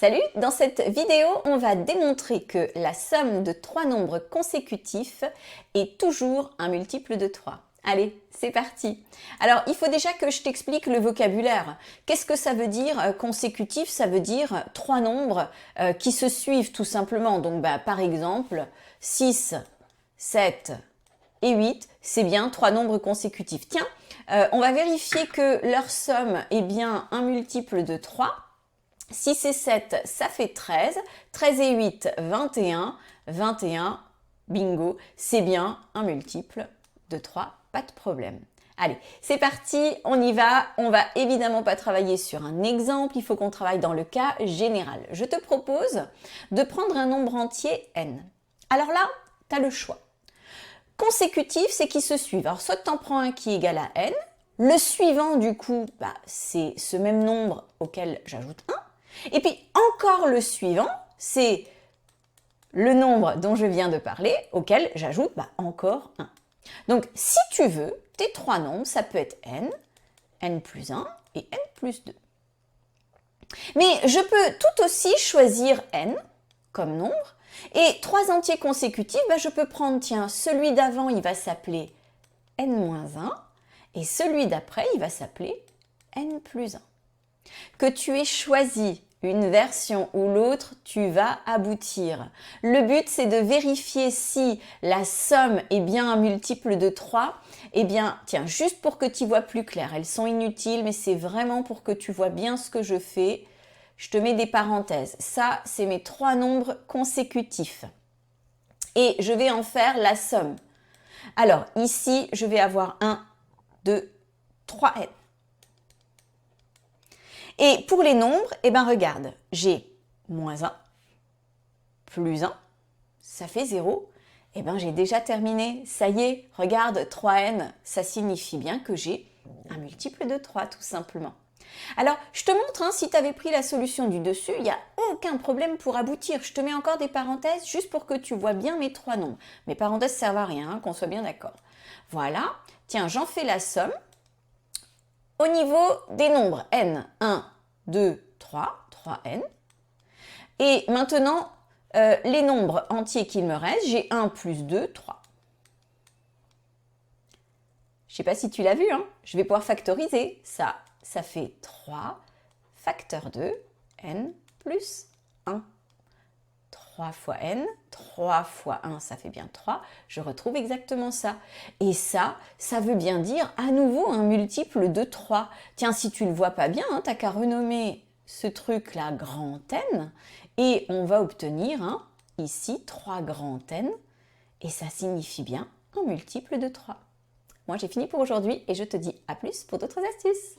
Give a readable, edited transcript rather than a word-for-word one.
Salut! Dans cette vidéo, on va démontrer que la somme de trois nombres consécutifs est toujours un multiple de 3. Allez, c'est parti! Alors, il faut déjà que je t'explique le vocabulaire. Qu'est-ce que ça veut dire consécutif? Ça veut dire trois nombres qui se suivent tout simplement. Donc, par exemple, 6, 7 et 8, c'est bien trois nombres consécutifs. Tiens, on va vérifier que leur somme est bien un multiple de 3. 6 et 7, ça fait 13. 13 et 8, 21. 21, bingo, c'est bien un multiple de 3, pas de problème. Allez, c'est parti, on y va. On va évidemment pas travailler sur un exemple, il faut qu'on travaille dans le cas général. Je te propose de prendre un nombre entier n. Alors là, tu as le choix. Consécutif, c'est qu'ils se suivent. Alors soit tu en prends un qui est égal à n, le suivant du coup, c'est ce même nombre auquel j'ajoute 1. Et puis encore le suivant, c'est le nombre dont je viens de parler, auquel j'ajoute encore 1. Donc si tu veux, tes trois nombres, ça peut être n, n plus 1 et n plus 2. Mais je peux tout aussi choisir n comme nombre, et trois entiers consécutifs, je peux prendre, tiens, celui d'avant, il va s'appeler n-1, et celui d'après, il va s'appeler n plus 1. Que tu aies choisi une version ou l'autre, tu vas aboutir. Le but, c'est de vérifier si la somme est bien un multiple de 3. Eh bien, tiens, juste pour que tu vois plus clair, elles sont inutiles, mais c'est vraiment pour que tu vois bien ce que je fais. Je te mets des parenthèses. Ça, c'est mes trois nombres consécutifs. Et je vais en faire la somme. Alors, ici, je vais avoir 1, 2, 3n. Et pour les nombres, regarde, j'ai moins 1, plus 1, ça fait 0. J'ai déjà terminé. Ça y est, regarde, 3n, ça signifie bien que j'ai un multiple de 3, tout simplement. Alors, je te montre, si tu avais pris la solution du dessus, il n'y a aucun problème pour aboutir. Je te mets encore des parenthèses juste pour que tu vois bien mes trois nombres. Mes parenthèses ne servent à rien, qu'on soit bien d'accord. Voilà, tiens, j'en fais la somme. Au niveau des nombres n, 1, 2, 3, 3n. Et maintenant, les nombres entiers qu'il me reste, j'ai 1 plus 2, 3. Je ne sais pas si tu l'as vu, je vais pouvoir factoriser. Ça fait 3 facteur 2, n plus 1. 3 fois n, 3 fois 1, ça fait bien 3. Je retrouve exactement ça. Et ça veut bien dire à nouveau un multiple de 3. Tiens, si tu ne le vois pas bien, tu n'as qu'à renommer ce truc-là grand N. Et on va obtenir ici 3 grand N. Et ça signifie bien un multiple de 3. Moi, j'ai fini pour aujourd'hui et je te dis à plus pour d'autres astuces.